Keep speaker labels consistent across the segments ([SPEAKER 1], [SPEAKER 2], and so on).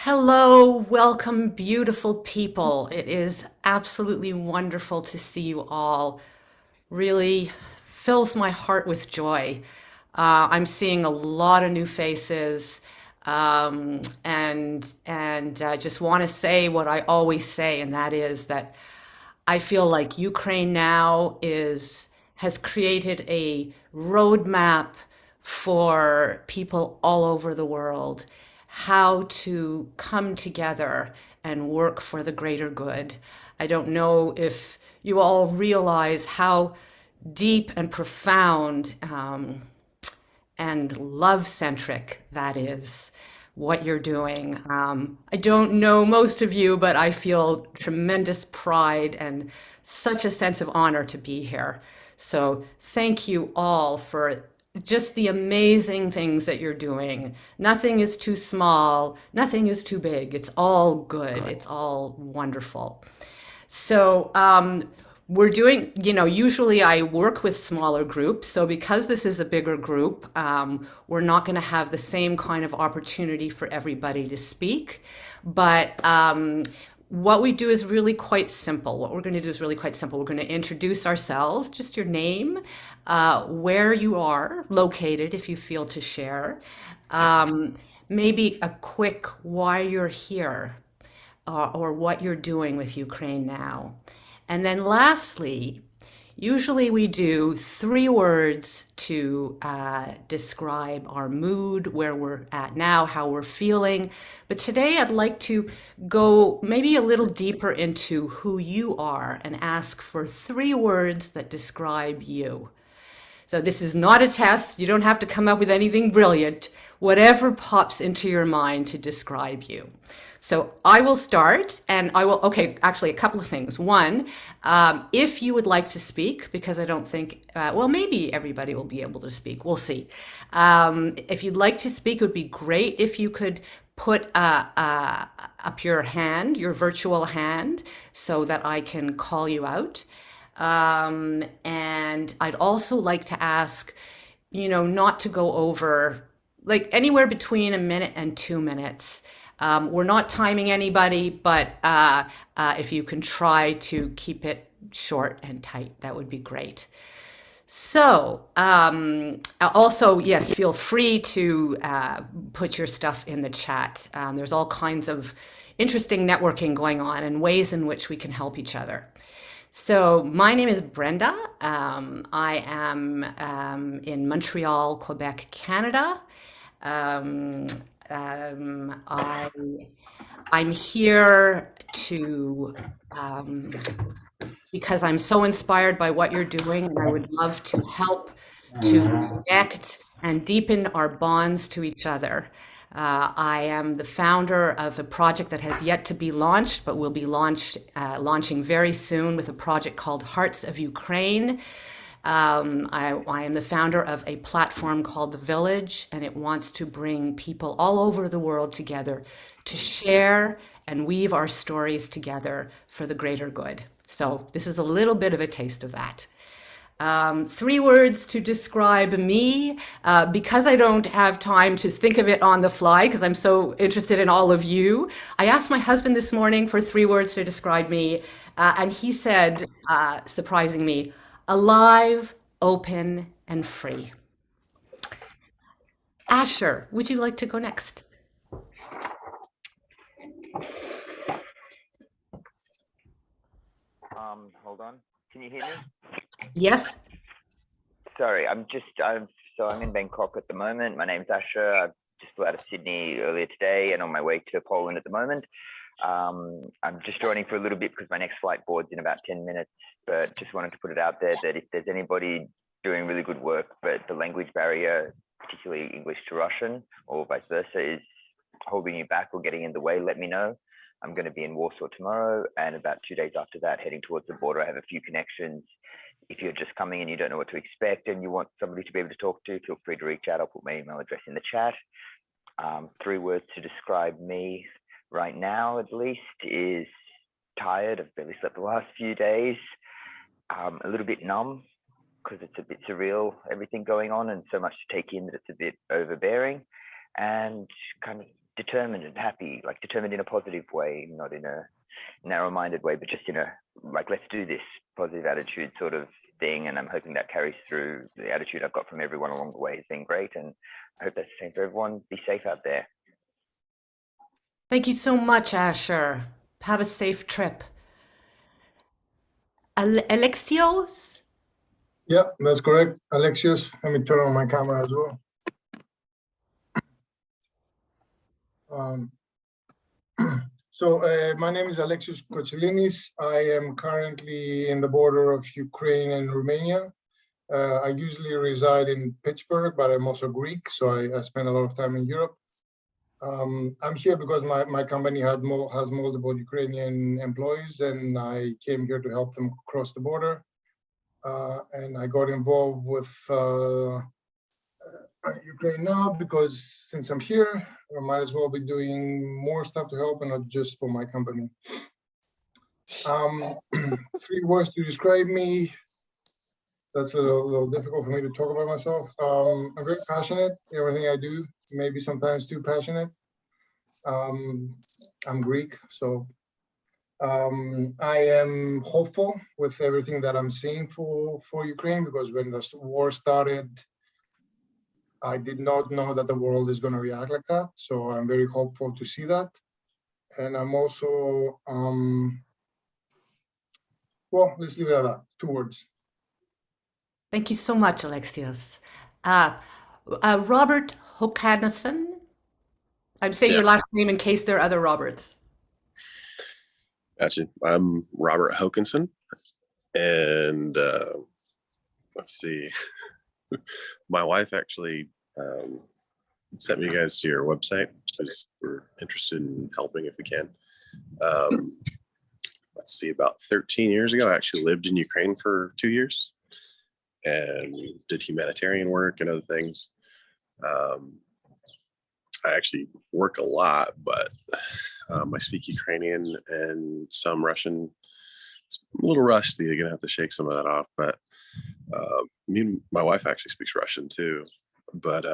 [SPEAKER 1] Hello, welcome, beautiful people. It is absolutely wonderful to see you all. Really fills my heart with joy. I'm seeing a lot of new faces, and I just want to say what I always say, and that is that I feel like Ukraine Now is has created a roadmap for people all over the world how to come together and work for the greater good. I don't know if you all realize how deep and profound and love centric that is what you're doing. I don't know most of you, but I feel tremendous pride and such a sense of honor to be here. So thank you all for just the amazing things that you're doing. Nothing is too small, nothing is too big. It's all good, it's all wonderful. So we're doing, usually I work with smaller groups. So because this is a bigger group, we're not going to have the same kind of opportunity for everybody to speak. But what we do is really quite simple. What we're going to do is really quite simple. We're going to introduce ourselves, just your name, where you are located if you feel to share, maybe a quick why you're here or what you're doing with Ukraine now. And then lastly, usually we do 3 words to describe our mood, where we're at now, how we're feeling. But today I'd like to go maybe a little deeper into who you are and ask for 3 words that describe you. So this is not a test. You don't have to come up with anything brilliant. Whatever pops into your mind to describe you. So I will start and I will, okay, actually a couple of things. One, if you would like to speak, because I don't think, well, maybe everybody will be able to speak. We'll see. If you'd like to speak, it would be great if you could put up your hand, your virtual hand, so that I can call you out. And I'd also like to ask, not to go over like anywhere between a minute and 2 minutes. We're not timing anybody, but if you can try to keep it short and tight, that would be great. So, also, yes, feel free to put your stuff in the chat. There's all kinds of interesting networking going on and ways in which we can help each other. So my name is Brenda. I am in Montreal, Quebec, Canada. Um, I I'm here to because I'm so inspired by what you're doing, and I would love to help to connect and deepen our bonds to each other. I am the founder of a project that has yet to be launched, but will be launching very soon with a project called Hearts of Ukraine. I am the founder of a platform called The Village, and it wants to bring people all over the world together to share and weave our stories together for the greater good. So this is a little bit of a taste of that. 3 words to describe me, because I don't have time to think of it on the fly, because I'm so interested in all of you. I asked my husband this morning for 3 words to describe me, and he said, surprising me, alive, open, and free. Asher, would you like to go next?
[SPEAKER 2] Hold on. Can you hear me?
[SPEAKER 1] Yes.
[SPEAKER 2] Sorry, I'm in Bangkok at the moment. My name's Asher. I just flew out of Sydney earlier today and on my way to Poland at the moment. I'm just joining for a little bit because my next flight boards in about 10 minutes, but just wanted to put it out there that if there's anybody doing really good work, but the language barrier, particularly English to Russian or vice versa, is holding you back or getting in the way, let me know. I'm going to be in Warsaw tomorrow, and about 2 days after that, heading towards the border. I have a few connections. If you're just coming and you don't know what to expect and you want somebody to be able to talk to, feel free to reach out. I'll put my email address in the chat. 3 words to describe me right now, at least, is tired. I've barely slept the last few days. A little bit numb because it's a bit surreal, everything going on, and so much to take in that it's a bit overbearing, and kind of determined and happy, like determined in a positive way, not in a narrow-minded way, but just in a like, let's do this positive attitude sort of thing. And I'm hoping that carries through. The attitude I've got from everyone along the way has been great, and I hope that's the same for everyone. Be safe out there.
[SPEAKER 1] Thank you so much, Asher. Have a safe trip. Alexios?
[SPEAKER 3] Yeah, that's correct. Alexis, let me turn on my camera as well. My name is Alexis Kotselinis. I am currently in the border of Ukraine and Romania. I usually reside in Pittsburgh, but I'm also Greek, so I spend a lot of time in Europe. I'm here because my company has multiple Ukrainian employees, and I came here to help them cross the border. And I got involved with UkraineNow because since I'm here, I might as well be doing more stuff to help and not just for my company. 3 words to describe me. That's a little difficult for me to talk about myself. I'm very passionate. Everything I do, maybe sometimes too passionate. I'm Greek, so I am hopeful with everything that I'm seeing for Ukraine, because when the war started, I did not know that the world is going to react like that. So I'm very hopeful to see that. And I'm also, well, let's leave it at that. 2 words.
[SPEAKER 1] Thank you so much, Alexios. Robert Hokanison? I'm saying your last name in case there are other Roberts.
[SPEAKER 4] Gotcha. I'm Robert Hokanson, and let's see. My wife actually sent me guys to your website because we're interested in helping if we can. Let's see, about 13 years ago, I actually lived in Ukraine for 2 years and did humanitarian work and other things. I actually work a lot, but I speak Ukrainian and some Russian. It's a little rusty. You're gonna have to shake some of that off. But me and my wife actually speaks Russian too. But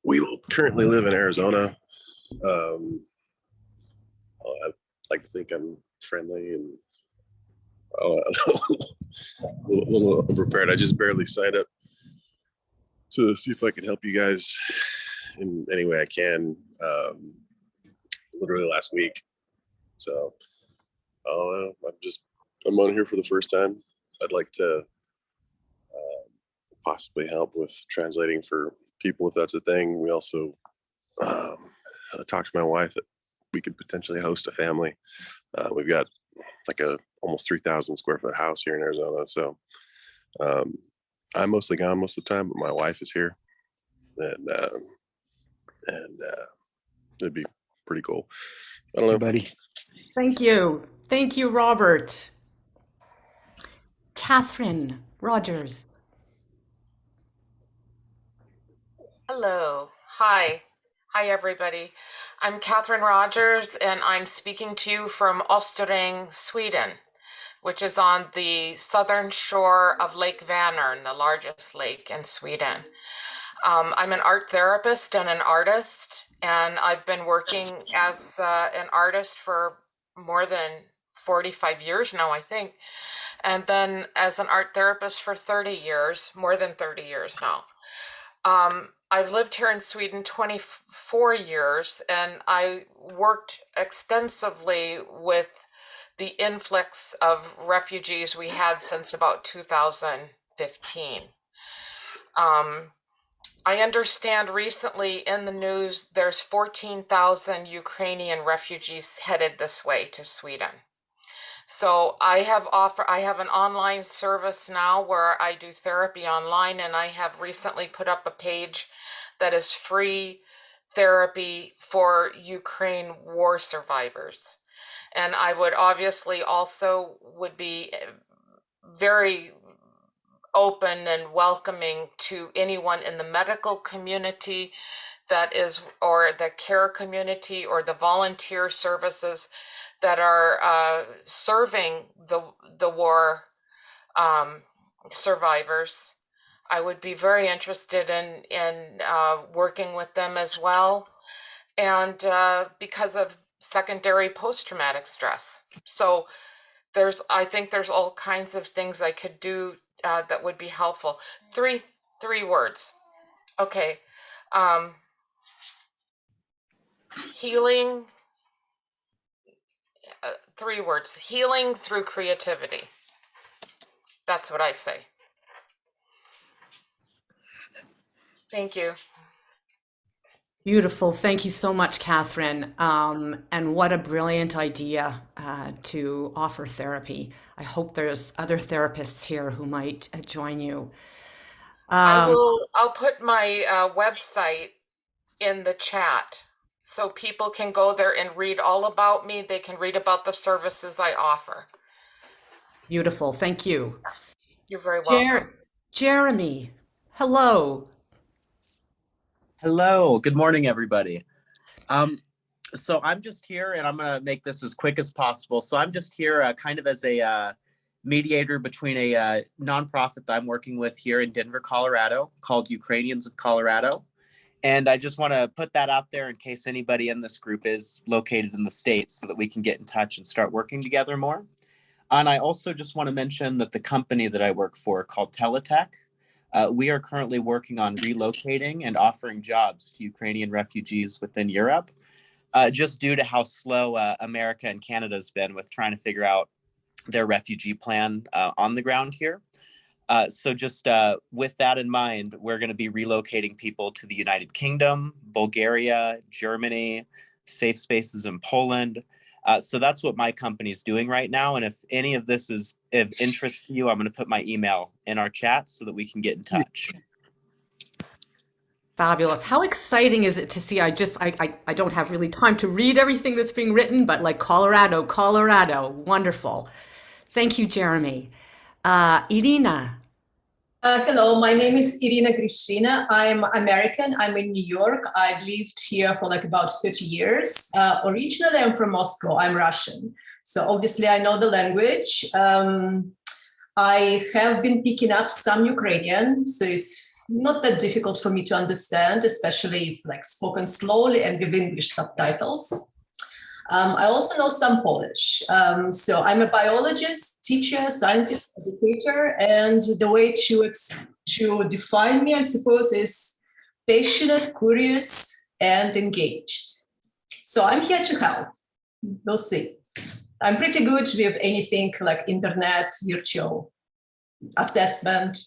[SPEAKER 4] we currently live in Arizona. I like to think I'm friendly and a little unprepared. I just barely signed up to see if I can help you guys in any way I can. Literally last week. So I don't know. I'm on here for the first time. I'd like to possibly help with translating for people if that's a thing. We also talked to my wife that we could potentially host a family. We've got like a almost 3,000 square foot house here in Arizona. So I'm mostly gone most of the time, but my wife is here, and it'd be pretty cool. I don't know,
[SPEAKER 5] buddy.
[SPEAKER 1] Thank you. Thank you, Robert. Catherine Rogers.
[SPEAKER 6] Hello. Hi. Hi, everybody. I'm Catherine Rogers, and I'm speaking to you from Österring, Sweden, which is on the southern shore of Lake Vänern, the largest lake in Sweden. I'm an art therapist and an artist, and I've been working as an artist for more than 45 years now, I think, and then as an art therapist for 30 years, more than 30 years now. I've lived here in Sweden 24 years, and I worked extensively with the influx of refugees we had since about 2015. I understand recently in the news there's 14,000 Ukrainian refugees headed this way to Sweden. So I have an online service now where I do therapy online, and I have recently put up a page that is free therapy for Ukraine war survivors. And I would obviously also would be very open and welcoming to anyone in the medical community that is, or the care community, or the volunteer services that are serving the war survivors. I would be very interested in working with them as well, and because of secondary post-traumatic stress. So I think there's all kinds of things I could do that would be helpful. Three words. Okay. Healing. 3 words. Healing through creativity. That's what I say. Thank you.
[SPEAKER 1] Beautiful. Thank you so much, Catherine. And what a brilliant idea to offer therapy. I hope there's other therapists here who might join you.
[SPEAKER 6] I'll put my website in the chat so people can go there and read all about me. They can read about the services I offer.
[SPEAKER 1] Beautiful. Thank you.
[SPEAKER 6] You're very welcome.
[SPEAKER 1] Jeremy, hello.
[SPEAKER 5] Hello, good morning, everybody. So I'm just here, and I'm going to make this as quick as possible. So I'm just here kind of as a mediator between a nonprofit that I'm working with here in Denver, Colorado, called Ukrainians of Colorado. And I just want to put that out there in case anybody in this group is located in the States so that we can get in touch and start working together more. And I also just want to mention that the company that I work for, called Teletech, we are currently working on relocating and offering jobs to Ukrainian refugees within Europe, just due to how slow America and Canada's been with trying to figure out their refugee plan on the ground here. So just with that in mind, we're going to be relocating people to the United Kingdom, Bulgaria, Germany, safe spaces in Poland. So that's what my company's doing right now. And if any of this is of interest to you, I'm going to put my email in our chat so that we can get in touch.
[SPEAKER 1] Fabulous. How exciting is it to see? I don't have really time to read everything that's being written, but like Colorado, wonderful. Thank you, Jeremy. Irina.
[SPEAKER 7] Hello, my name is Irina Krishina. I'm American. I'm in New York. I've lived here for like about 30 years. Originally, I'm from Moscow. I'm Russian. So obviously, I know the language. I have been picking up some Ukrainian, so it's not that difficult for me to understand, especially if like spoken slowly and with English subtitles. I also know some Polish. So I'm a biologist, teacher, scientist, educator, and the way to define me, I suppose, is passionate, curious, and engaged. So I'm here to help. We'll see. I'm pretty good with anything like internet, virtual assessment.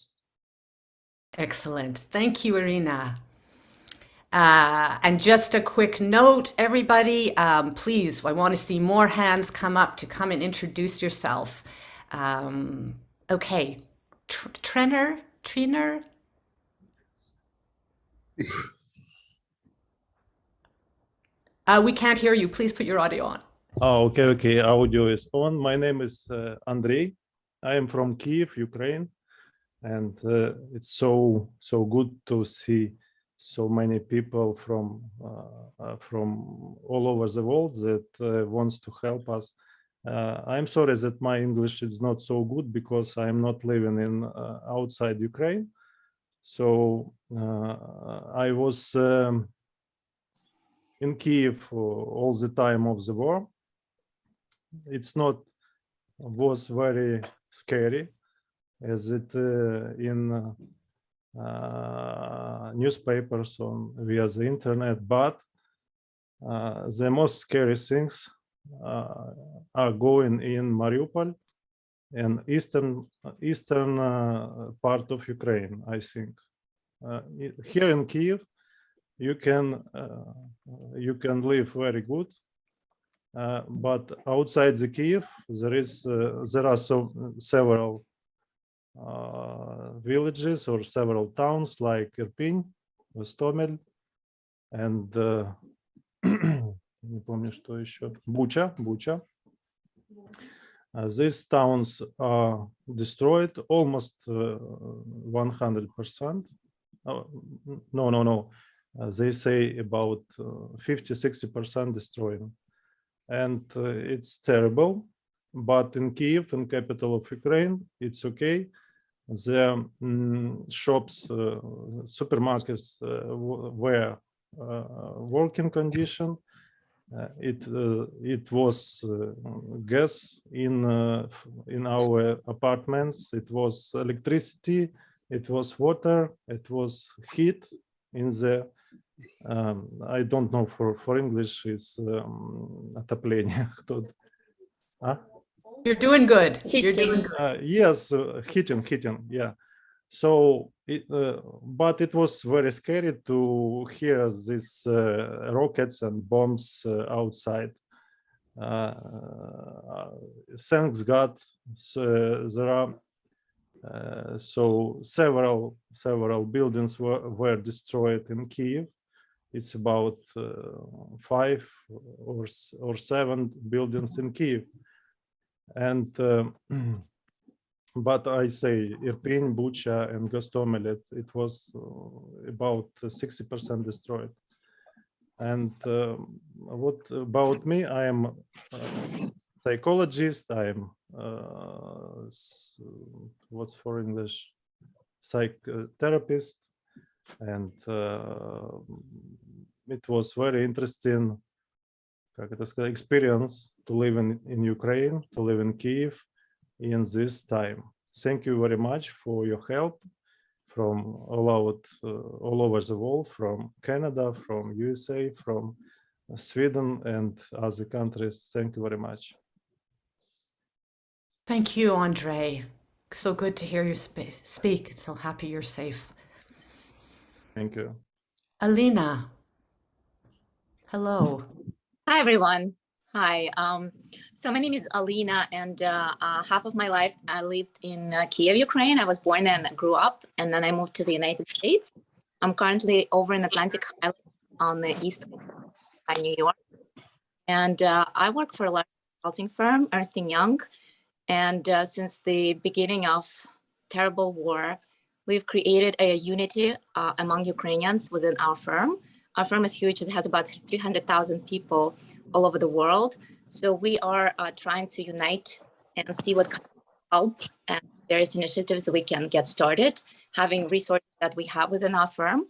[SPEAKER 1] Excellent. Thank you, Irina. And just a quick note, everybody, please, I want to see more hands come up to come and introduce yourself. Okay, Triner? We can't hear you. Please put your audio on.
[SPEAKER 8] Oh, okay. Audio is on. My name is Andrei. I am from Kiev, Ukraine, and it's so good to see so many people from all over the world that wants to help us. I'm sorry that my English is not so good because I'm not living in outside Ukraine. So I was in Kiev all the time of the war. Was very scary as it in newspapers via the internet, but the most scary things are going in Mariupol and eastern part of Ukraine. I think here in Kiev you can live very good, but outside the Kiev there are several villages or several towns like Irpin, Ostomel, and не помню, что еще, Bucha. These towns are destroyed almost 100%. No. They say about 50-60% destroyed. And it's terrible. But in Kiev, in capital of Ukraine, it's okay. the shops, supermarkets were working condition. It was gas in our apartments. It was electricity. It was water. It was heat in the. I don't know for English is отопление.
[SPEAKER 1] You're doing good. You're doing good.
[SPEAKER 8] Yes, heating. Yeah. So, but it was very scary to hear these rockets and bombs outside. Thanks God, there are so several buildings were destroyed in Kiev. It's about 5 or 7 buildings in Kiev, and. But I say Irpin, Bucha, and Gostomel, it was about 60% destroyed. And what about me? I am a psychologist. I am what's for English? Psychotherapist, and it was very interesting experience to live in Ukraine, to live in Kiev in this time. Thank you very much for your help from all over the world, from Canada, from USA, from Sweden and other countries. Thank you very much.
[SPEAKER 1] Thank you, Andrei. So good to hear you speak. So happy you're safe.
[SPEAKER 8] Thank you.
[SPEAKER 1] Alina. Hello.
[SPEAKER 9] Hi, everyone. Hi. So my name is Alina, and half of my life I lived in Kiev, Ukraine. I was born and grew up, and then I moved to the United States. I'm currently over in Atlantic Island on the east coast of New York, and I work for a large consulting firm, Ernst & Young. And since the beginning of terrible war, we've created a unity among Ukrainians within our firm. Our firm is huge. It has about 300,000 people all over the world. So we are trying to unite and see what kind of help and various initiatives we can get started, having resources that we have within our firm.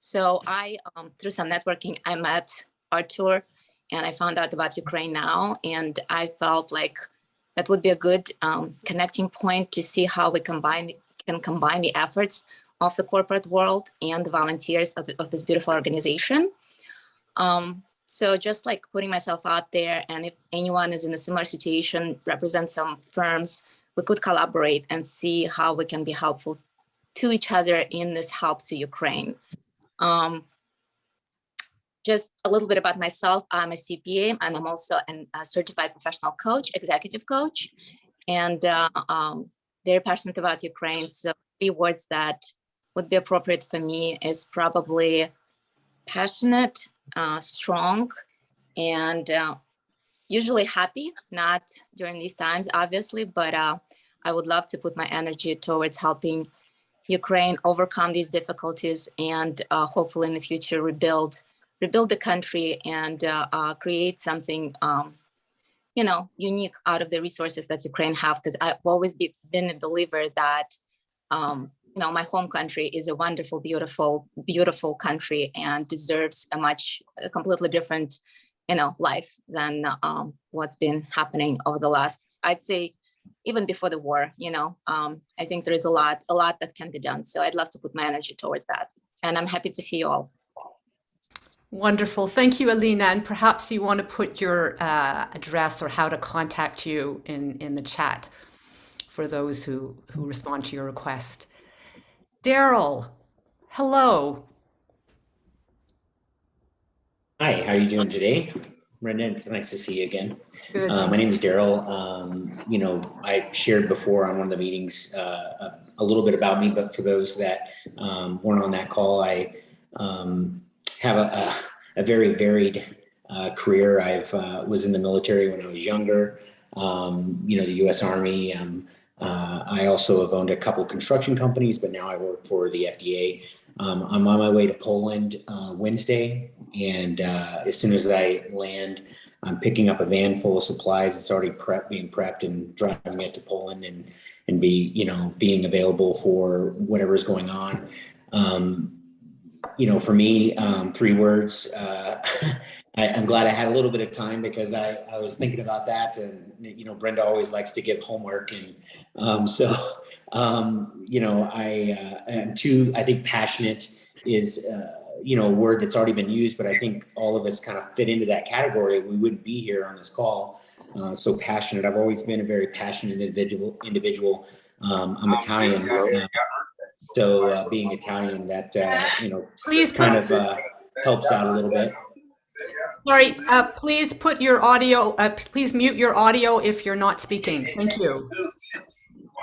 [SPEAKER 9] So I, through some networking, I met Artur and I found out about UkraineNow, and I felt like that would be a good connecting point to see how we can combine the efforts of the corporate world and the volunteers of this beautiful organization. So just like putting myself out there, and if anyone is in a similar situation, represent some firms, we could collaborate and see how we can be helpful to each other in this help to Ukraine. Just a little bit about myself. I'm a CPA, and I'm also a certified professional coach, executive coach, and very passionate about Ukraine. So 3 words that would be appropriate for me is probably passionate, strong, and usually happy, not during these times, obviously, but I would love to put my energy towards helping Ukraine overcome these difficulties and hopefully in the future rebuild the country and create something, unique out of the resources that Ukraine have, because I've always been a believer that my home country is a wonderful, beautiful, beautiful country and deserves a completely different, life than what's been happening over the last, I'd say, even before the war. I think there is a lot that can be done. So I'd love to put my energy towards that. And I'm happy to see you all.
[SPEAKER 1] Wonderful. Thank you, Alina. And perhaps you want to put your address or how to contact you in the chat for those who respond to your request. Daryl, hello.
[SPEAKER 10] Hi, how are you doing today? Brendan, it's nice to see you again.
[SPEAKER 1] Good.
[SPEAKER 10] My name is Daryl. I shared before on one of the meetings a little bit about me, but for those that weren't on that call, I have a very varied career. I was in the military when I was younger, the U.S. Army. I also have owned a couple construction companies, but now I work for the FDA. I'm on my way to Poland Wednesday, and as soon as I land, I'm picking up a van full of supplies. It's already being prepped and driving it to Poland. And and be, being available for whatever is going on. For me, 3 words. I'm glad I had a little bit of time because I was thinking about that, and Brenda always likes to give homework, and I am too. I think passionate is a word that's already been used, but I think all of us kind of fit into that category. We wouldn't be here on this call. So passionate. I've always been a very passionate individual. I'm Italian. So being Italian, that
[SPEAKER 1] Please
[SPEAKER 10] kind of helps out a little bit.
[SPEAKER 1] Sorry, please put your audio, please mute your audio if you're not speaking. Thank you.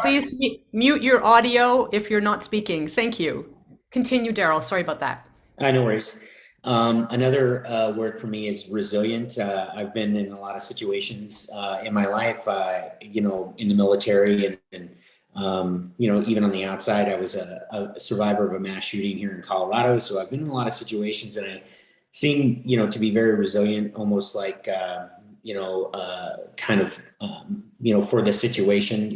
[SPEAKER 1] Please mute your audio if you're not speaking. Thank you. Continue, Daryl. Sorry about that.
[SPEAKER 10] No worries. Another word for me is resilient. I've been in a lot of situations in my life, in the military and even on the outside. I was a survivor of a mass shooting here in Colorado. So I've been in a lot of situations, and I seem, to be very resilient, almost like, for the situation,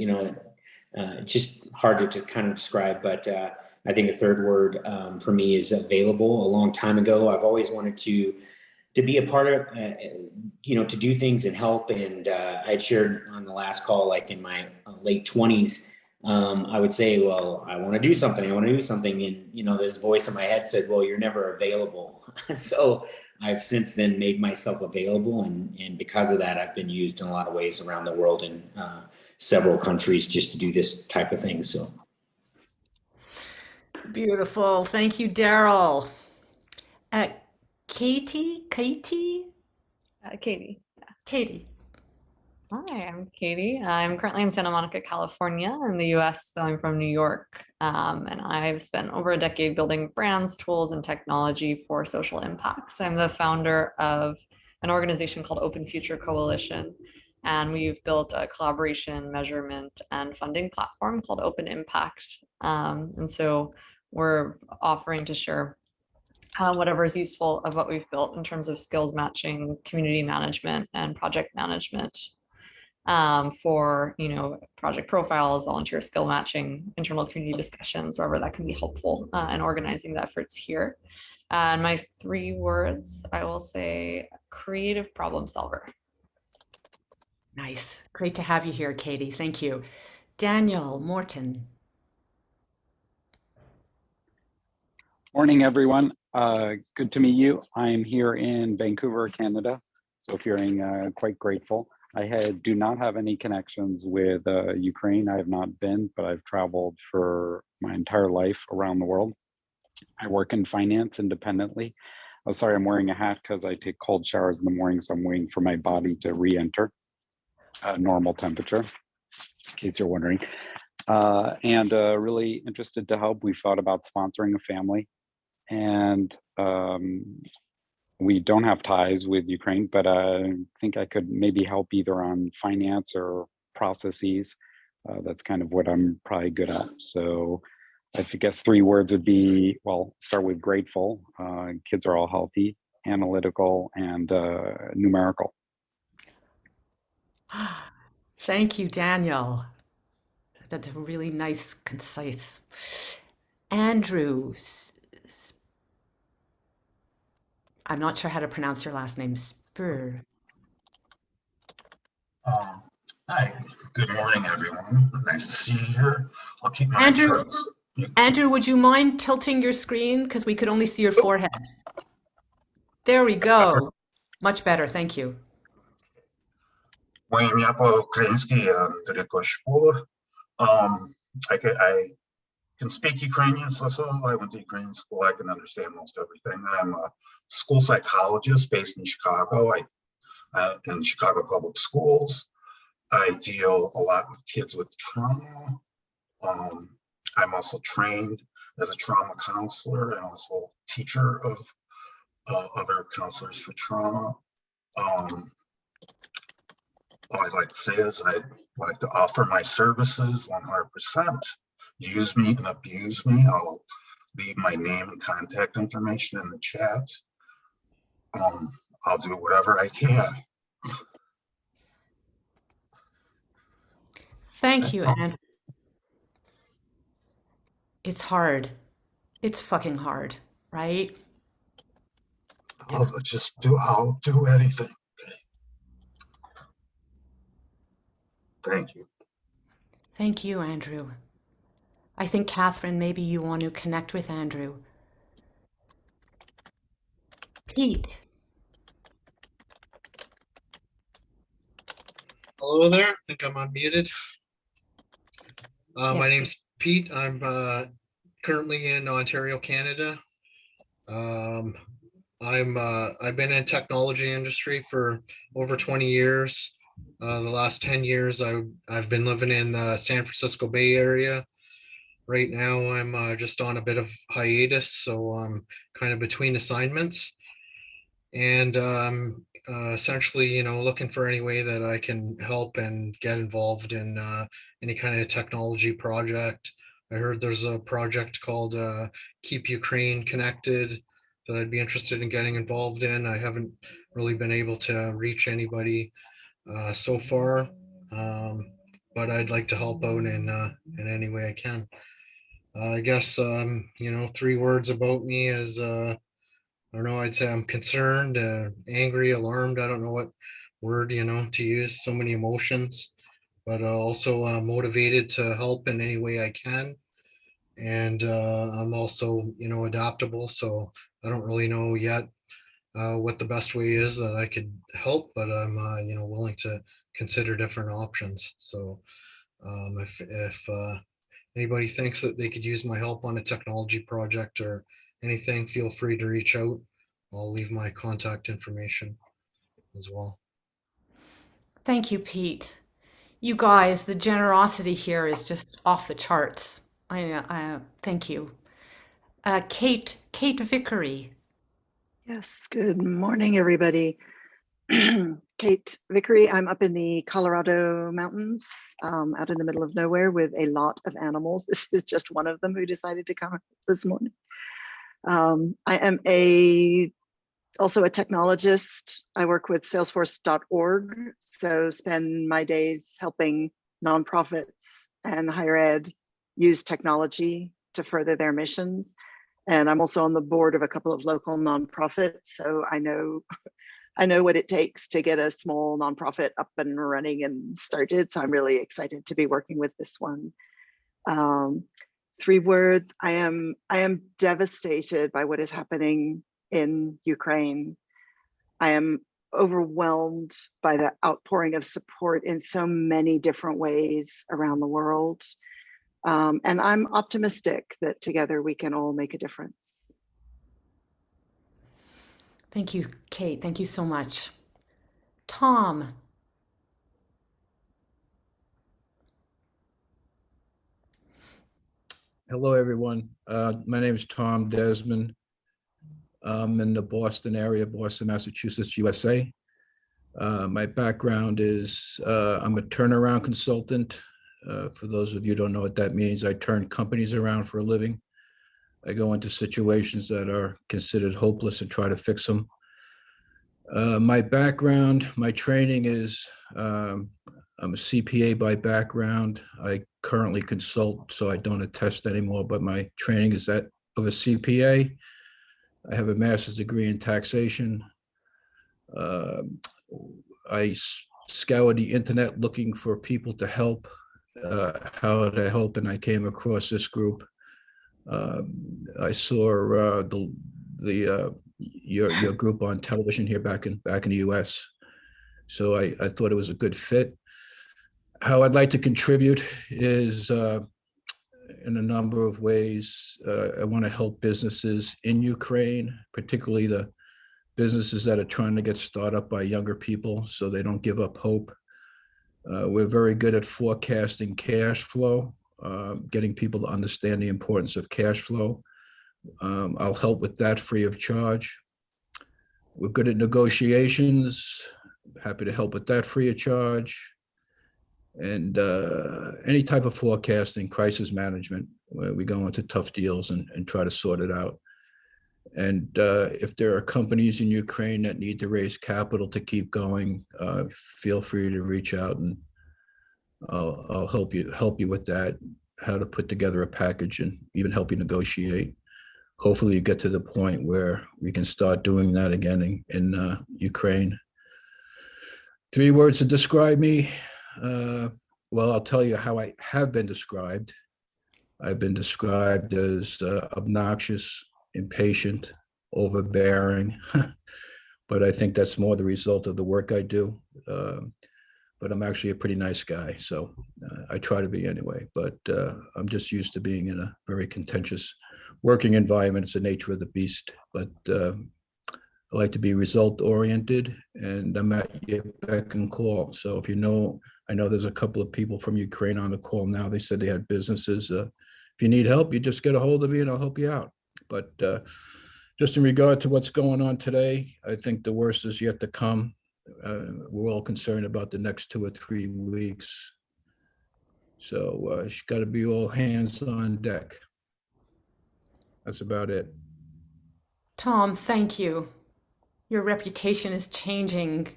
[SPEAKER 10] it's just hard to kind of describe, but I think the third word for me is available. A long time ago, I've always wanted to be a part of, to do things and help. And I'd shared on the last call, like in my late 20s, I would say, well, I want to do something. And, this voice in my head said, well, you're never available. So I've since then made myself available. And because of that, I've been used in a lot of ways around the world in several countries just to do this type of thing. So.
[SPEAKER 1] Beautiful. Thank you, Daryl. Katie?
[SPEAKER 11] Katie.
[SPEAKER 1] Katie.
[SPEAKER 11] Hi, I'm Katie. I'm currently in Santa Monica, California in the US, so I'm from New York. And I've spent over a decade building brands, tools, and technology for social impact. I'm the founder of an organization called Open Future Coalition, and we've built a collaboration, measurement, and funding platform called Open Impact. And so we're offering to share whatever is useful of what we've built in terms of skills matching, community management, and project management for project profiles, volunteer skill matching, internal community discussions, wherever that can be helpful in organizing the efforts here. And my 3 words, I will say creative problem solver.
[SPEAKER 1] Nice. Great to have you here, Katie. Thank you. Daniel Morton.
[SPEAKER 12] Morning, everyone. Good to meet you. I'm here in Vancouver, Canada, so feeling quite grateful. I do not have any connections with Ukraine. I have not been, but I've traveled for my entire life around the world. I work in finance independently. Oh, sorry, I'm wearing a hat because I take cold showers in the morning, so I'm waiting for my body to re-enter normal temperature, in case you're wondering. And really interested to help. We've thought about sponsoring a family, and we don't have ties with Ukraine, but I think I could maybe help either on finance or processes. That's kind of what I'm probably good at. So I guess 3 words would be, well, start with grateful. Kids are all healthy, analytical, and numerical.
[SPEAKER 1] Thank you, Daniel. That's really nice, concise. Andrew, I'm not sure how to pronounce your last name. Spur.
[SPEAKER 13] Hi, good morning, everyone. Nice to see you here. I'll keep my intros.
[SPEAKER 1] Andrew, would you mind tilting your screen? Because we could only see your forehead. There we go. Much better, thank you.
[SPEAKER 13] Moje imię po ukraiński tylko Szpur. I can speak Ukrainian, so I went to Ukrainian school. I can understand most everything. I'm a school psychologist based in Chicago. In Chicago public schools. I deal a lot with kids with trauma. I'm also trained as a trauma counselor and also teacher of other counselors for trauma. All I'd like to say is I'd like to offer my services 100%. Use me and abuse me. I'll leave my name and contact information in the chat. I'll do whatever I can.
[SPEAKER 1] Thank you, It's hard. It's fucking hard, right?
[SPEAKER 13] I'll do anything. Okay. Thank you.
[SPEAKER 1] Thank you, Andrew. I think, Catherine, maybe you want to connect with Andrew. Pete.
[SPEAKER 14] Hello there. I think I'm unmuted. My
[SPEAKER 1] Yes.
[SPEAKER 14] name's Pete. I'm currently in Ontario, Canada. I've been in technology industry for over 20 years. The last 10 years, I've been living in the San Francisco Bay Area. Right now, I'm just on a bit of hiatus, so I'm kind of between assignments. And essentially, looking for any way that I can help and get involved in any kind of technology project. I heard there's a project called Keep Ukraine Connected that I'd be interested in getting involved in. I haven't really been able to reach anybody so far, but I'd like to help out in any way I can. I guess 3 words about me is I don't know, I'd say I'm concerned, angry, alarmed. I don't know what word, to use. So many emotions, but also motivated to help in any way I can. And I'm also, adaptable. So I don't really know yet what the best way is that I could help, but I'm, willing to consider different options. So if anybody thinks that they could use my help on a technology project or anything, feel free to reach out. I'll leave my contact information as well.
[SPEAKER 1] Thank you, Pete. You guys, the generosity here is just off the charts. I thank you. Kate Vickery.
[SPEAKER 15] Yes, good morning, everybody. Kate Vickery, I'm up in the Colorado mountains, out in the middle of nowhere with a lot of animals. This is just one of them who decided to come this morning. I am also a technologist. I work with salesforce.org, so spend my days helping nonprofits and higher ed use technology to further their missions. And I'm also on the board of a couple of local nonprofits, so I know what it takes to get a small nonprofit up and running and started. So I'm really excited to be working with this one. 3 words, I am devastated by what is happening in Ukraine. I am overwhelmed by the outpouring of support in so many different ways around the world. And I'm optimistic that together we can all make a difference.
[SPEAKER 1] Thank you, Kate. Thank you so much. Tom.
[SPEAKER 16] Hello, everyone. My name is Tom Desmond. I'm in the Boston area, Boston, Massachusetts, USA. My background is I'm a turnaround consultant. For those of you who don't know what that means, I turn companies around for a living. I go into situations that are considered hopeless and try to fix them. My background, my training is, I'm a CPA by background. I currently consult, so I don't attest anymore, but my training is that of a CPA. I have a master's degree in taxation. I scoured the internet looking for people to help, how to help, and I came across this group. I saw your group on television here back in the US. So I thought it was a good fit. How I'd like to contribute is in a number of ways. I want to help businesses in Ukraine, particularly the businesses that are trying to get started up by younger people so they don't give up hope. We're very good at forecasting cash flow, getting people to understand the importance of cash flow. I'll help with that free of charge. We're good at negotiations, happy to help with that free of charge. And any type of forecasting, crisis management, where we go into tough deals and try to sort it out. And if there are companies in Ukraine that need to raise capital to keep going, feel free to reach out and I'll help you with that. how to put together a package and even help you negotiate. Hopefully you get to the point where we can start doing that again in Ukraine. 3 words to describe me. Well, I'll tell you how I have been described. I've been described as obnoxious, impatient, overbearing, but I think that's more the result of the work I do. But I'm actually a pretty nice guy, so I try to be anyway. But I'm just used to being in a very contentious working environment. It's the nature of the beast. But I like to be result-oriented, and I'm at your beck and call. So if you know, I know there's a couple of people from Ukraine on the call now. They said they had businesses. If you need help, you just get a hold of me and I'll help you out. But just in regard to what's going on today, I think the worst is yet to come. We're all concerned about the next 2 or 3 weeks. So it's got to be all hands on deck. That's about it.
[SPEAKER 1] Tom, thank you. Your reputation is changing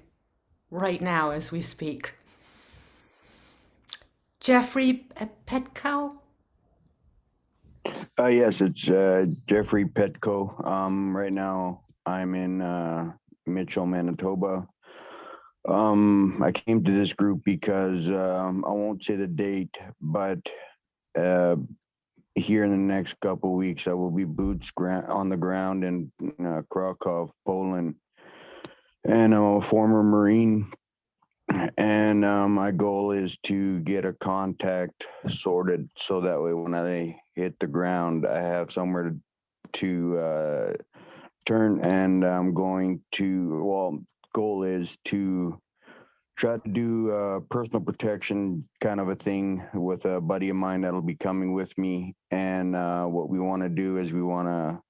[SPEAKER 1] right now as we speak. Jeffrey Petko?
[SPEAKER 17] Yes, it's Jeffrey Petko. Right now, I'm in Mitchell, Manitoba. I came to this group because I won't say the date, but here in the next couple of weeks, I will be boots on the ground in Krakow, Poland. And I'm a former Marine. And my goal is to get a contact sorted so that way when I hit the ground, I have somewhere to turn. And I'm going to, well, goal is to try to do personal protection kind of a thing with a buddy of mine that'll be coming with me. And what we want to do is we want to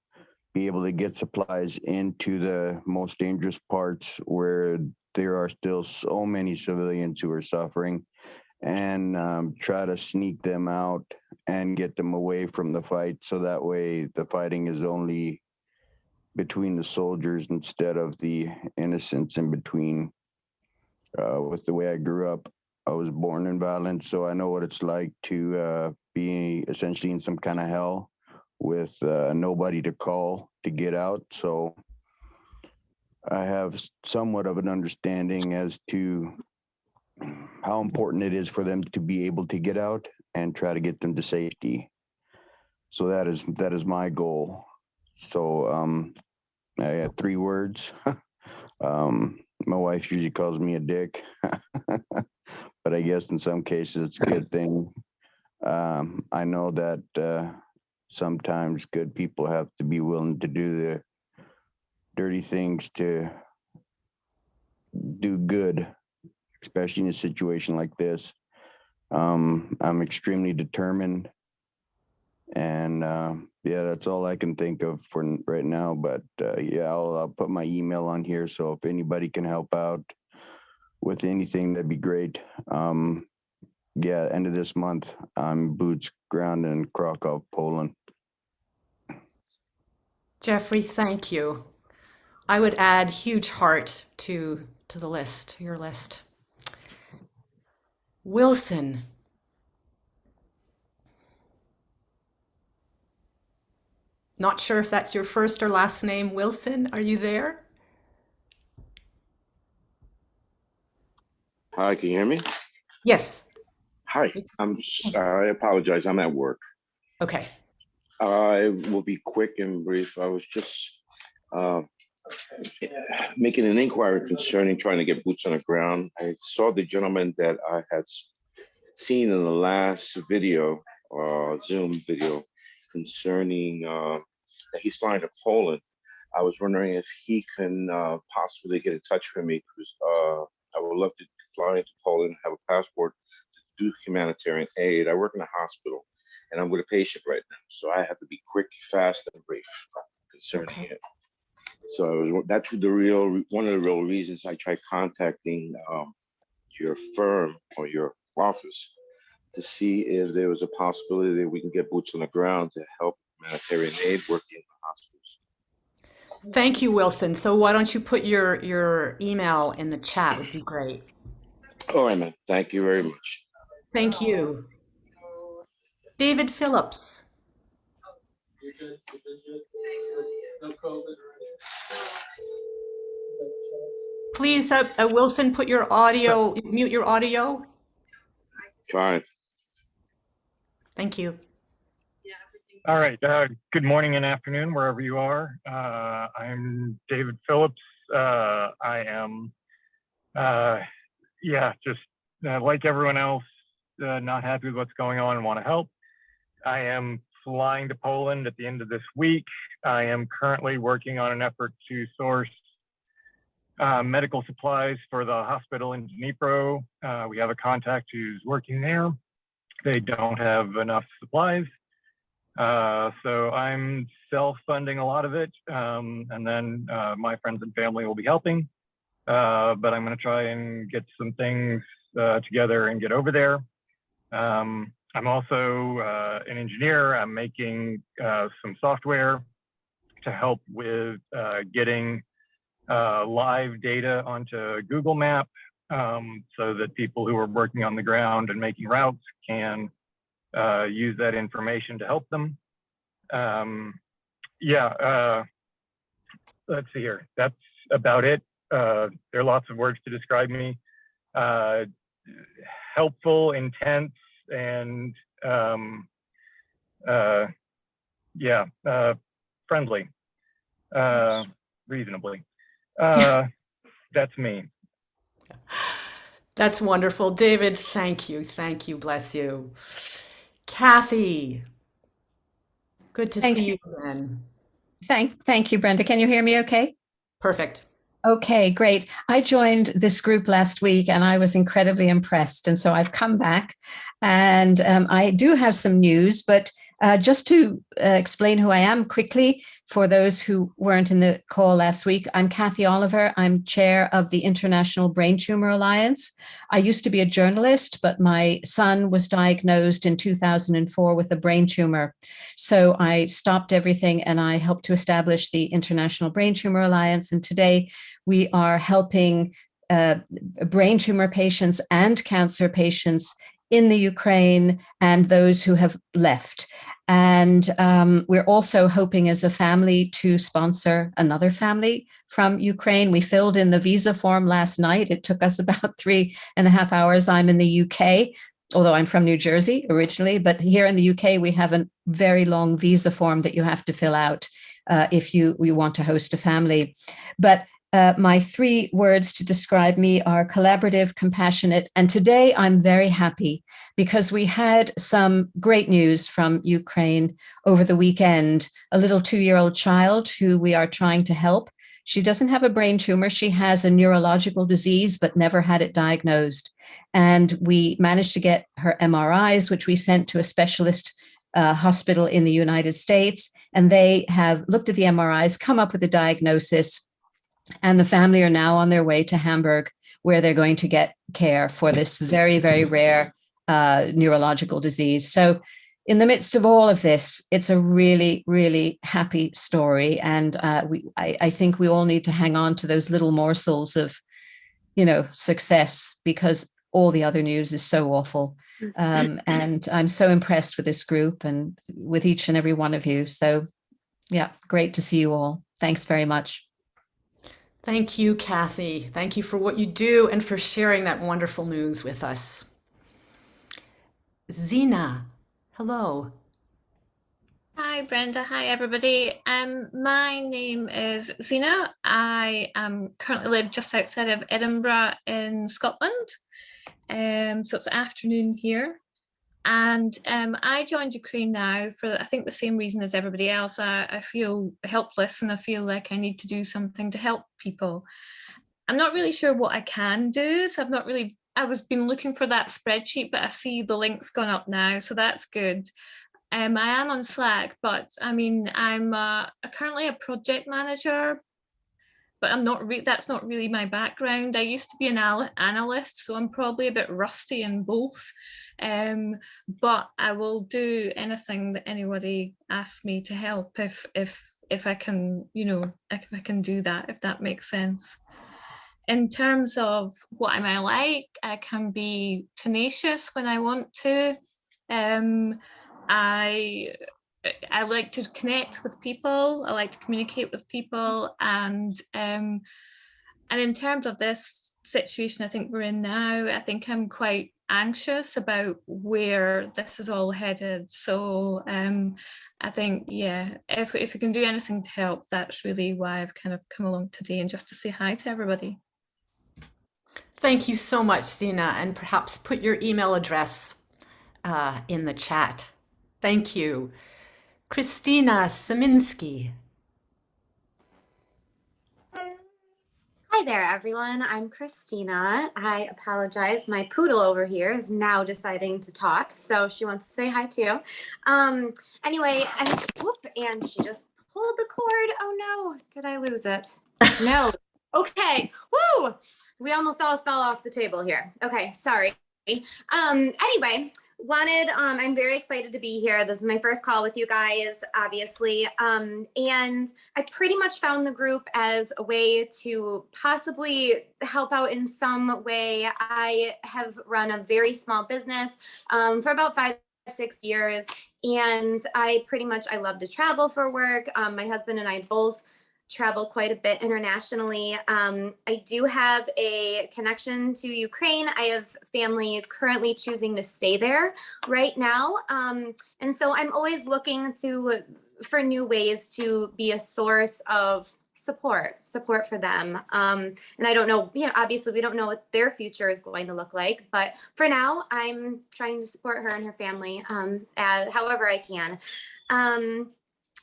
[SPEAKER 17] be able to get supplies into the most dangerous parts where there are still so many civilians who are suffering, and try to sneak them out and get them away from the fight. So that way the fighting is only between the soldiers instead of the innocents in between. With the way I grew up, I was born in violence, so I know what it's like to be essentially in some kind of hell with nobody to call to get out. So I have somewhat of an understanding as to how important it is for them to be able to get out and try to get them to safety. So that is my goal. So I had 3 words. My wife usually calls me a dick, but I guess in some cases it's a good thing. I know that sometimes good people have to be willing to do the dirty things to do good, especially in a situation like this. I'm extremely determined, and yeah, that's all I can think of for right now. But yeah, I'll put my email on here, so if anybody can help out with anything, that'd be great. Yeah, end of this month, I'm boots ground in Krakow, Poland.
[SPEAKER 1] Jeffrey, thank you. I would add huge heart to the list, your list. Wilson. Not sure if that's your first or last name, Wilson. Are you there?
[SPEAKER 18] Hi, can you hear me?
[SPEAKER 1] Yes.
[SPEAKER 18] Hi, I apologize. I'm at work.
[SPEAKER 1] Okay.
[SPEAKER 18] I will be quick and brief. I was just making an inquiry concerning trying to get boots on the ground. I saw the gentleman that I had seen in the last video, Zoom video, concerning that he's flying to Poland. I was wondering if he can possibly get in touch with me, because I would love to fly into Poland, have a passport to do humanitarian aid. I work in a hospital, and I'm with a patient right now, so I have to be quick, fast, and brief concerning it. So that's one of the real reasons I tried contacting your firm or your office to see if there was a possibility that we can get boots on the ground to help humanitarian aid working in the hospitals.
[SPEAKER 1] Thank you, Wilson. So why don't you put your email in the chat? Would be great.
[SPEAKER 18] All right, man. Thank you very much.
[SPEAKER 1] Thank you. David Phillips. Please, Wilson, put your audio, mute your audio.
[SPEAKER 18] Trying.
[SPEAKER 1] Thank you.
[SPEAKER 19] All right. Good morning and afternoon, wherever you are. I'm David Phillips. I am, just like everyone else, not happy with what's going on and want to help. I am flying to Poland at the end of this week. I am currently working on an effort to source medical supplies for the hospital in Dnipro. We have a contact who's working there. They don't have enough supplies. So I'm self-funding a lot of it. And then my friends and family will be helping. But I'm going to try and get some things together and get over there. I'm also an engineer. I'm making some software to help with getting live data onto Google Map so that people who are working on the ground and making routes can use that information to help them. Let's see here. That's about it. There are lots of words to describe me. Helpful, intense, and friendly, reasonably. That's me.
[SPEAKER 1] That's wonderful. David, thank you. Thank you. Bless you. Kathy, good to see you again.
[SPEAKER 20] Thank you, Brenda. Can you hear me okay?
[SPEAKER 1] Perfect.
[SPEAKER 20] Okay, great. I joined this group last week and I was incredibly impressed. And so I've come back and I do have some news, but just to explain who I am quickly, for those who weren't in the call last week, I'm Kathy Oliver. I'm chair of the International Brain Tumor Alliance. I used to be a journalist, but my son was diagnosed in 2004 with a brain tumor. So I stopped everything and I helped to establish the International Brain Tumor Alliance. And today we are helping brain tumor patients and cancer patients in the Ukraine and those who have left. And we're also hoping as a family to sponsor another family from Ukraine. We filled in the visa form last night. It took us about 3.5 hours. I'm in the UK, although I'm from New Jersey originally, but here in the UK, we have a very long visa form that you have to fill out if we want to host a family. But my 3 words to describe me are collaborative, compassionate, and today I'm very happy because we had some great news from Ukraine over the weekend. A little 2-year-old child who we are trying to help. She doesn't have a brain tumor. She has a neurological disease, but never had it diagnosed. And we managed to get her MRIs, which we sent to a specialist hospital in the United States. And they have looked at the MRIs, come up with a diagnosis. And the family are now on their way to Hamburg, where they're going to get care for this very, very rare neurological disease. So in the midst of all of this, it's a really, really happy story. And I think we all need to hang on to those little morsels of, success, because all the other news is so awful. And I'm so impressed with this group and with each and every one of you. So yeah, great to see you all. Thanks very much.
[SPEAKER 1] Thank you, Kathy. Thank you for what you do and for sharing that wonderful news with us. Xena, hello.
[SPEAKER 21] Hi, Brenda. Hi, everybody. My name is Xeno. I currently live just outside of Edinburgh in Scotland. So it's afternoon here. And I joined UkraineNow for, I think, the same reason as everybody else. I feel helpless and I feel like I need to do something to help people. I'm not really sure what I can do. So I was been looking for that spreadsheet, but I see the link's gone up now. So that's good. I am on Slack, but I mean, I'm currently a project manager, but that's not really my background. I used to be an analyst, so I'm probably a bit rusty in both. But I will do anything that anybody asks me to help if I can, if I can do that, if that makes sense. In terms of what am I like, I can be tenacious when I want to. I like to connect with people. I like to communicate with people, and in terms of this situation I think we're in now, I think I'm quite anxious about where this is all headed. So I think, yeah, if we can do anything to help, that's really why I've kind of come along today, and just to say hi to everybody.
[SPEAKER 1] Thank you so much, Xena, and perhaps put your email address in the chat. Thank you. Christina Saminsky.
[SPEAKER 2] Hi there, everyone. I'm Christina. I apologize. My poodle over here is now deciding to talk, so she wants to say hi too. Anyway, and she just pulled the cord. Oh no, did I lose it? No. Okay. Woo! We almost all fell off the table here. Okay, sorry. Anyway, I'm very excited to be here. This is my first call with you guys, obviously. And I pretty much found the group as a way to possibly help out in some way. I have run a very small business for about 5 or 6 years, and I love to travel for work. My husband and I both travel quite a bit internationally. I do have a connection to Ukraine. I have family currently choosing to stay there right now. And so I'm always looking for new ways to be a source of support for them. And I don't know, obviously we don't know what their future is going to look like, but for now I'm trying to support her and her family however I can.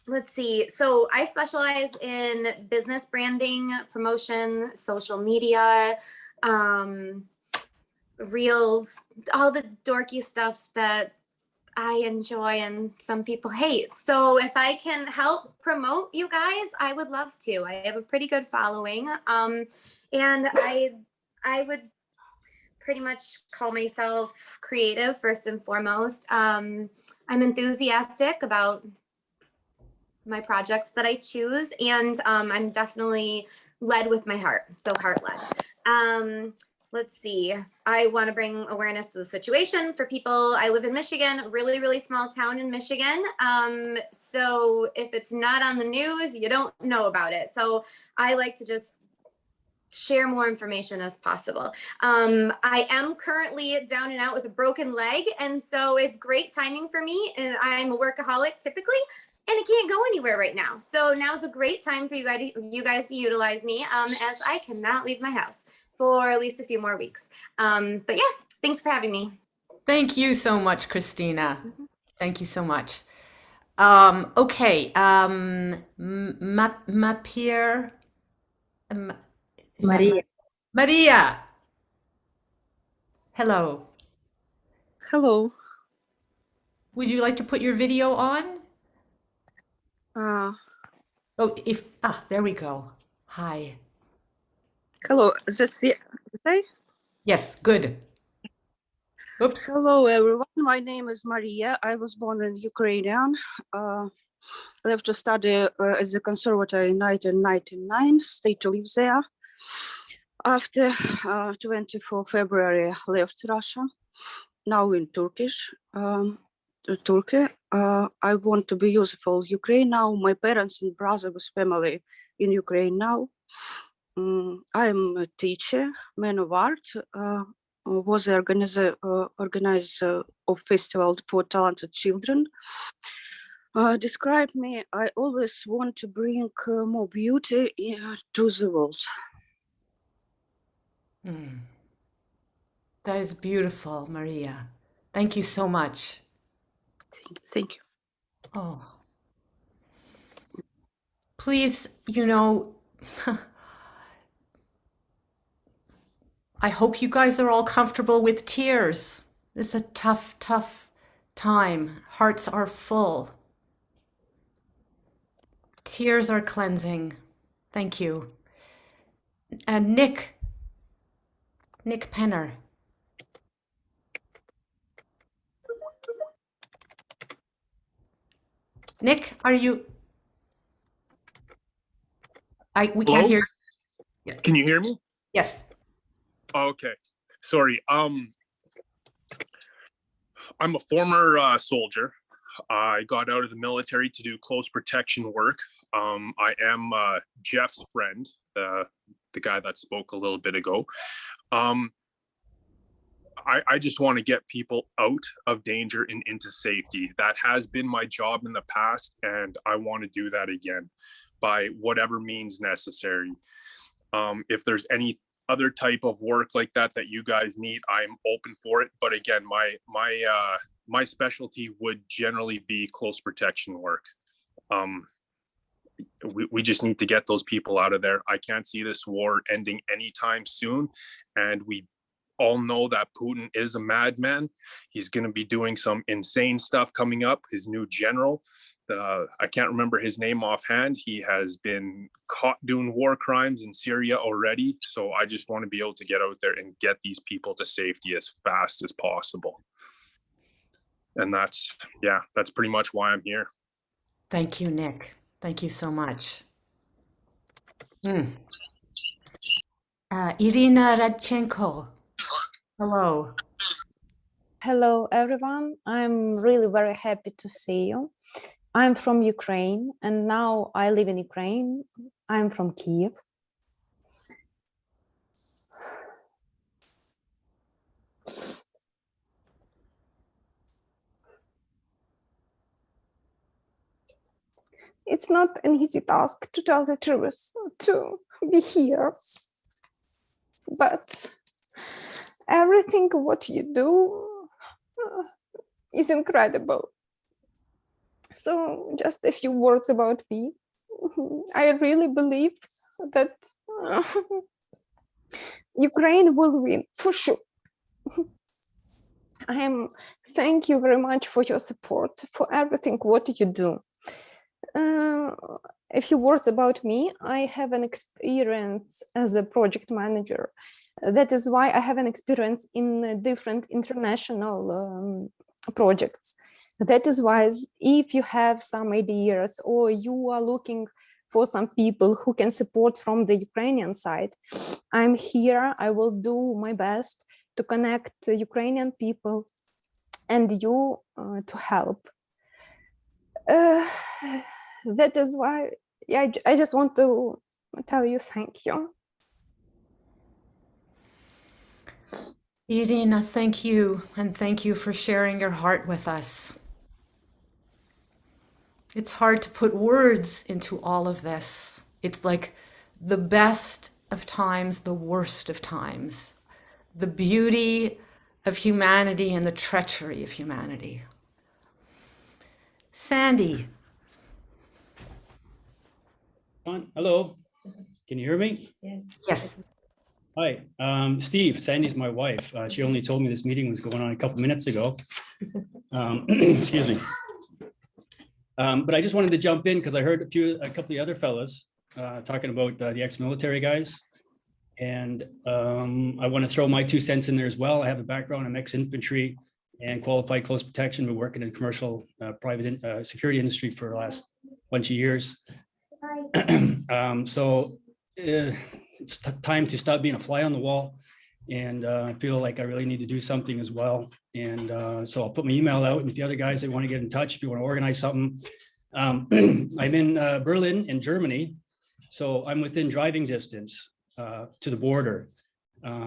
[SPEAKER 2] Let's see. So I specialize in business branding, promotion, social media, reels, all the dorky stuff that I enjoy and some people hate. So if I can help promote you guys, I would love to. I have a pretty good following. And I would pretty much call myself creative first and foremost. I'm enthusiastic about my projects that I choose, and I'm definitely led with my heart, so heart-led. Let's see, I want to bring awareness to the situation for people. I live in Michigan, a really, really small town in Michigan. So if it's not on the news, you don't know about it. So I like to just share more information as possible. I am currently down and out with a broken leg, and so it's great timing for me. And I'm a workaholic typically, and I can't go anywhere right now. So now's a great time for you guys to utilize me, as I cannot leave my house for at least a few more weeks. But yeah, thanks for having me.
[SPEAKER 1] Thank you so much, Christina. Thank you so much. Okay, Maria. Hello.
[SPEAKER 22] Hello.
[SPEAKER 1] Would you like to put your video on? There we go. Hi.
[SPEAKER 22] Hello.
[SPEAKER 1] Yes, good. Oops.
[SPEAKER 22] Hello, everyone. My name is Maria. I was born in Ukrainian. Left to study at the conservatory in 1999. Stayed to live there. After 24 February, left Russia. Now in Turkey. I want to be useful Ukraine now. My parents and brother with family in Ukraine now. I am a teacher, man of art. Was the organizer of festival for talented children. Describe me. I always want to bring more beauty to the world.
[SPEAKER 1] That is beautiful, Maria. Thank you so much.
[SPEAKER 22] Thank you.
[SPEAKER 1] Oh. Please, I hope you guys are all comfortable with tears. It's a tough, tough time. Hearts are full. Tears are cleansing. Thank you. And Nick Penner. Nick, are you? We can't hear.
[SPEAKER 23] Yeah. Can you hear me?
[SPEAKER 1] Yes.
[SPEAKER 23] Okay. Sorry. I'm a former soldier. I got out of the military to do close protection work. I am Jeff's friend, the guy that spoke a little bit ago. I just want to get people out of danger and into safety. That has been my job in the past, and I want to do that again by whatever means necessary. If there's any other type of work like that that you guys need, I'm open for it. But again, my specialty would generally be close protection work. We just need to get those people out of there. I can't see this war ending anytime soon, and we all know that Putin is a madman. He's going to be doing some insane stuff coming up. His new general, I can't remember his name offhand. He has been caught doing war crimes in Syria already. So I just want to be able to get out there and get these people to safety as fast as possible. And that's pretty much why I'm here.
[SPEAKER 1] Thank you, Nick. Thank you so much. Irina Radchenko. Hello.
[SPEAKER 3] Hello, everyone. I'm really very happy to see you. I'm from Ukraine, and now I live in Ukraine. I'm from Kiev. It's not an easy task, to tell the truth, to be here, but everything what you do is incredible. So just a few words about me. I really believe that Ukraine will win, for sure. Thank you very much for your support, for everything what you do. A few words about me. I have an experience as a project manager. That is why I have an experience in different international projects. That is why if you have some ideas or you are looking for some people who can support from the Ukrainian side, I'm here. I will do my best to connect Ukrainian people and you to help. That is why I just want to tell you thank you.
[SPEAKER 1] Edina, thank you, and thank you for sharing your heart with us. It's hard to put words into all of this. It's like the best of times, the worst of times, the beauty of humanity and the treachery of humanity. Sandy.
[SPEAKER 4] Hello, can you hear me?
[SPEAKER 3] Yes.
[SPEAKER 1] Yes.
[SPEAKER 4] Hi, Steve, Sandy's my wife. She only told me this meeting was going on a couple minutes ago. Excuse me. But I just wanted to jump in because I heard a couple of the other fellas talking about the ex-military guys. And I want to throw my 2 cents in there as well. I have a background in ex-infantry and qualified close protection. Been working in commercial private security industry for the last bunch of years. So it's time to stop being a fly on the wall. And I feel like I really need to do something as well. And so I'll put my email out, and if the other guys that want to get in touch, if you want to organize something. I'm in Berlin in Germany, so I'm within driving distance to the border.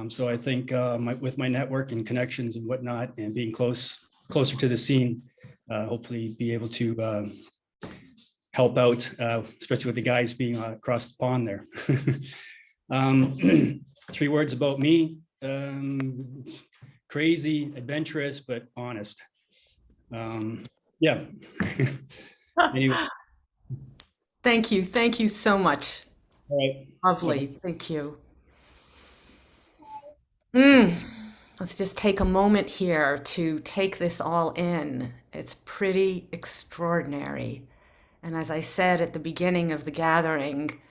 [SPEAKER 4] So I think with my network and connections and whatnot, and being closer to the scene, hopefully be able to help out, especially with the guys being across the pond there. 3 words about me. Crazy, adventurous, but honest. Yeah. Anyway.
[SPEAKER 1] Thank you so much.
[SPEAKER 4] All right.
[SPEAKER 1] Lovely, thank you. Let's just take a moment here to take this all in. It's pretty extraordinary. And as I said at the beginning of the gathering,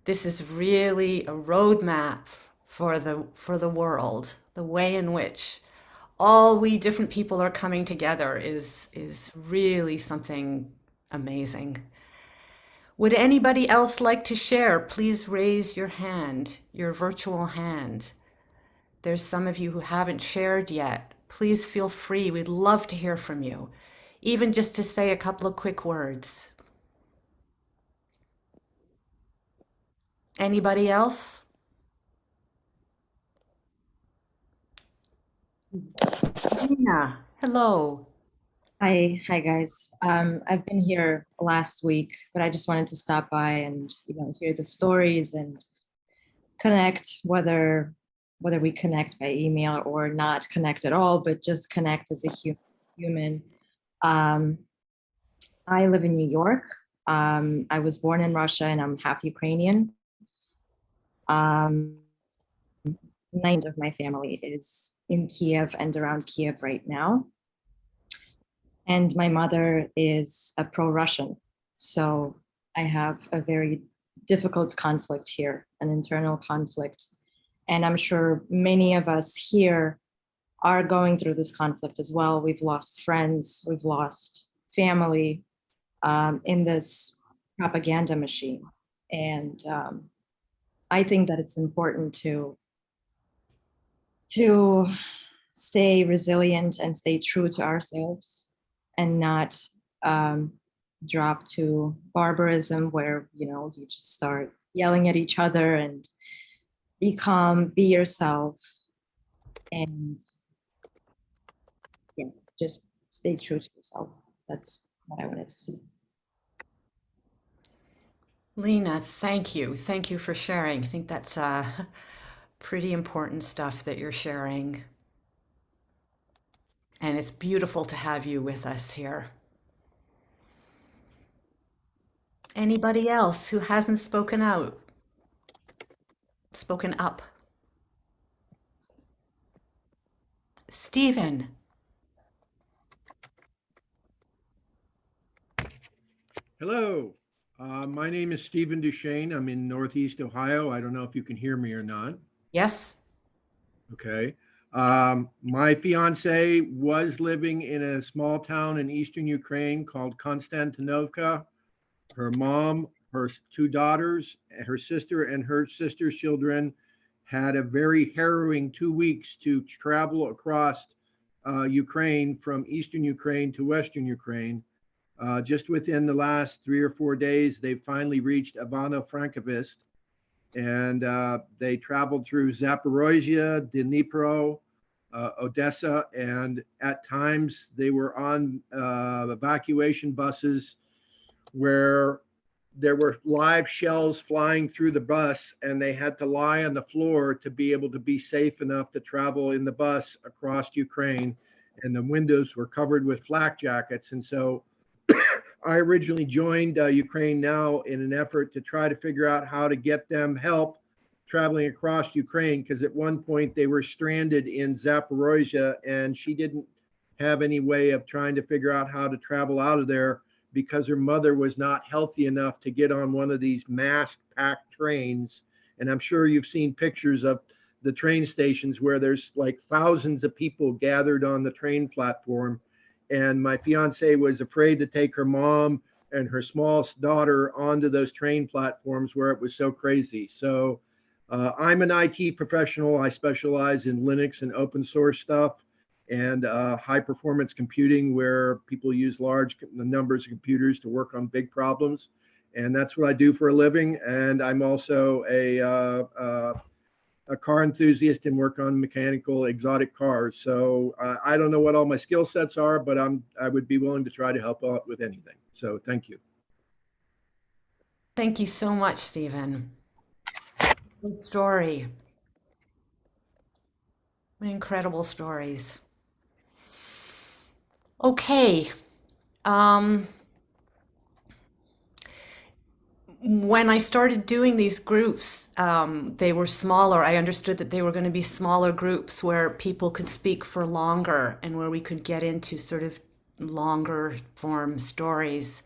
[SPEAKER 1] this is really a roadmap for the world. The way in which all we different people are coming together is really something amazing. Would anybody else like to share? Please raise your hand, your virtual hand. There's some of you who haven't shared yet. Please feel free. We'd love to hear from you. even just to say a couple of quick words. Anybody else? Edina, hello.
[SPEAKER 5] Hi guys. I've been here last week, but I just wanted to stop by and hear the stories and connect, whether we connect by email or not connect at all, but just connect as a human. I live in New York. I was born in Russia and I'm half Ukrainian. 90% of my family is in Kiev and around Kiev right now. And my mother is a pro-Russian. So I have a very difficult conflict here, an internal conflict. And I'm sure many of us here are going through this conflict as well. We've lost friends, we've lost family in this propaganda machine. And I think that it's important to stay resilient and stay true to ourselves and not drop to barbarism where, you just start yelling at each other, and be calm, be yourself, and just stay true to yourself. That's what I wanted to see.
[SPEAKER 1] Lena, thank you. Thank you for sharing. I think that's pretty important stuff that you're sharing. And it's beautiful to have you with us here. Anybody else who hasn't spoken up? Stephen.
[SPEAKER 6] Hello, my name is Stephen Duchesne. I'm in Northeast Ohio. I don't know if you can hear me or not.
[SPEAKER 1] Yes.
[SPEAKER 6] Okay. My fiance was living in a small town in eastern Ukraine called Konstantinovka. Her mom, her two daughters, her sister, and her sister's children had a very harrowing 2 weeks to travel across Ukraine from eastern Ukraine to western Ukraine. Just within the last 3 or 4 days, they finally reached Ivano-Frankivsk, and they traveled through Zaporozhye, Dnipro, Odessa, and at times they were on evacuation buses where there were live shells flying through the bus, and they had to lie on the floor to be able to be safe enough to travel in the bus across Ukraine. And the windows were covered with flak jackets. And so I originally joined UkraineNow in an effort to try to figure out how to get them help traveling across Ukraine, because at one point they were stranded in Zaporozhye, and she didn't have any way of trying to figure out how to travel out of there because her mother was not healthy enough to get on one of these mass packed trains. And I'm sure you've seen pictures of the train stations where there's like thousands of people gathered on the train platform. And my fiance was afraid to take her mom and her smallest daughter onto those train platforms where it was so crazy. So I'm an IT professional. I specialize in Linux and open source stuff and high performance computing, where people use large numbers of computers to work on big problems. And that's what I do for a living. And I'm also a car enthusiast and work on mechanical exotic cars. So I don't know what all my skill sets are, but I would be willing to try to help out with anything. So thank you.
[SPEAKER 1] Thank you so much, Stephen. Good story. Incredible stories. Okay. When I started doing these groups, they were smaller. I understood that they were going to be smaller groups where people could speak for longer and where we could get into sort of longer form stories.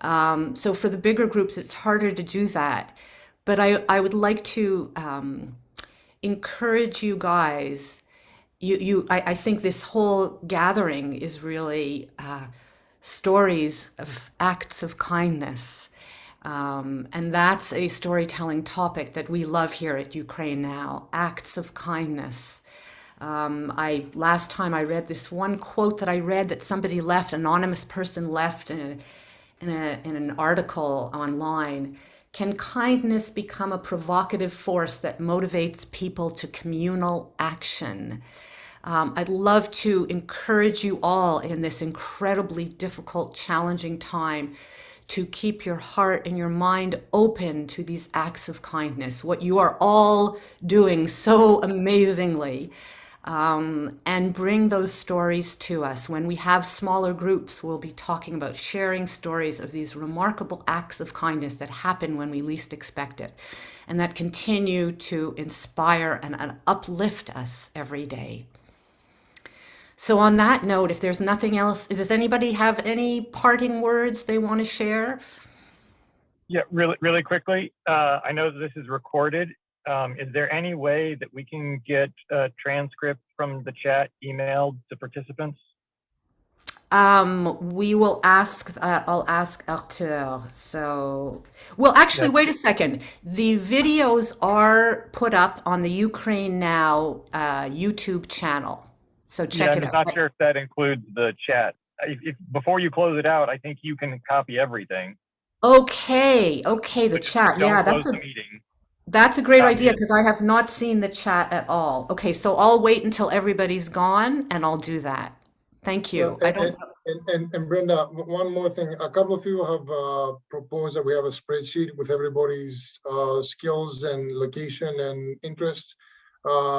[SPEAKER 1] So for the bigger groups, it's harder to do that. But I would like to encourage you guys. I think this whole gathering is really stories of acts of kindness. And that's a storytelling topic that we love here at UkraineNow, acts of kindness. Last time I read this one quote that I read that somebody left, anonymous person left in an article online. Can kindness become a provocative force that motivates people to communal action? I'd love to encourage you all in this incredibly difficult, challenging time to keep your heart and your mind open to these acts of kindness, what you are all doing so amazingly. And bring those stories to us. When we have smaller groups, we'll be talking about sharing stories of these remarkable acts of kindness that happen when we least expect it, and that continue to inspire and uplift us every day. So on that note, if there's nothing else, does anybody have any parting words they want to share?
[SPEAKER 19] Yeah, really quickly. I know that this is recorded. Is there any way that we can get a transcript from the chat emailed to participants?
[SPEAKER 1] We will ask, I'll ask Arthur. So, well, actually, wait a second. The videos are put up on the UkraineNow YouTube channel. So check
[SPEAKER 19] Yeah,
[SPEAKER 1] it
[SPEAKER 19] I'm
[SPEAKER 1] out.
[SPEAKER 19] not sure if that includes the chat. If before you close it out, I think you can copy everything.
[SPEAKER 1] Okay, the chat.
[SPEAKER 19] Don't
[SPEAKER 1] Yeah,
[SPEAKER 19] close the meeting.
[SPEAKER 1] that's a great
[SPEAKER 19] Copy
[SPEAKER 1] idea
[SPEAKER 19] it.
[SPEAKER 1] because I have not seen the chat at all. Okay, so I'll wait until everybody's gone and I'll do that. Thank you.
[SPEAKER 7] Well, and Brenda, one more thing. A couple of people have proposed that we have a spreadsheet with everybody's skills and location and interest.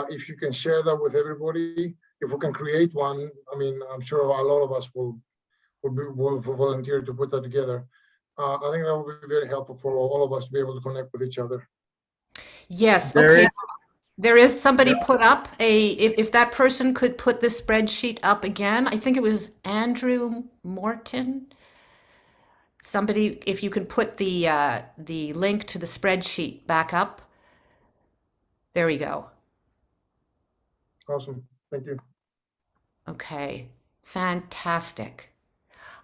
[SPEAKER 7] If you can share that with everybody, if we can create one, I mean, I'm sure a lot of us will volunteer to put that together. I think that would be very helpful for all of us to be able to connect with each other.
[SPEAKER 1] Yes, okay. There is somebody put up if that person could put the spreadsheet up again. I think it was Andrew Morton. Somebody, if you can put the link to the spreadsheet back up. There we go.
[SPEAKER 7] Awesome. Thank you.
[SPEAKER 1] Okay, fantastic.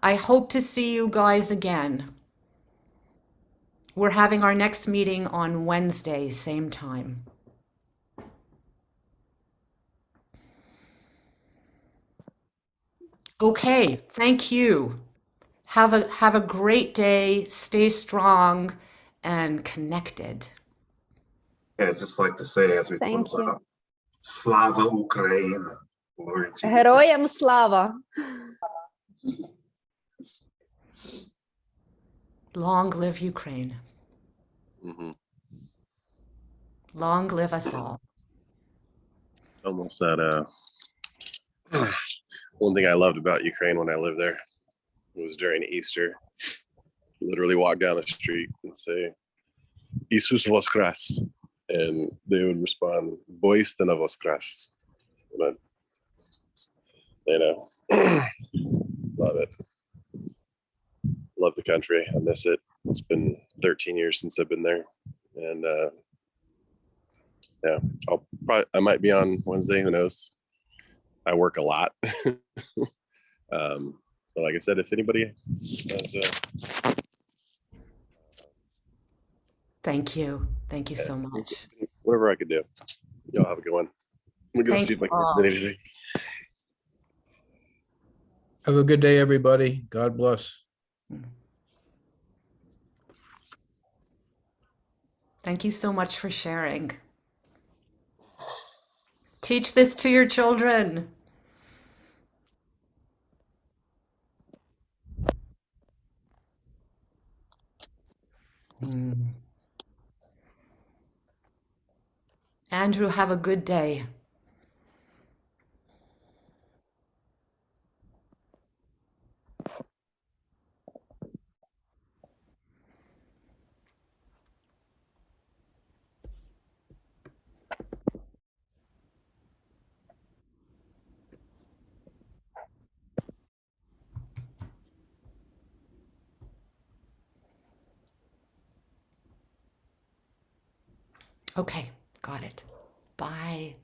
[SPEAKER 1] I hope to see you guys again. We're having our next meeting on Wednesday, same time. Okay, thank you. Have a great day. Stay strong and connected.
[SPEAKER 13] Yeah, I'd just like to say as we close out, Slava Ukraine. Glory to
[SPEAKER 3] Героям слава.
[SPEAKER 1] Long live Ukraine. Long live us all.
[SPEAKER 8] Almost that one thing I loved about Ukraine when I lived there was during Easter, literally walk down the street and say, "Isus voskres," and they would respond, "Voistина voskres." You know, love it. Love the country. I miss it. It's been 13 years since I've been there, and yeah, I might be on Wednesday. Who knows? I work a lot. But like I said, if anybody has
[SPEAKER 1] Thank you. Thank you so much.
[SPEAKER 8] whatever I could do, y'all have a good one. I'm gonna go
[SPEAKER 1] Thank
[SPEAKER 8] see if my
[SPEAKER 1] you
[SPEAKER 8] kids
[SPEAKER 1] all.
[SPEAKER 8] did anything.
[SPEAKER 16] Have a good day, everybody. God bless.
[SPEAKER 1] Thank you so much for sharing. Teach this to your children. Andrew, have a good day. Okay, got it. Bye.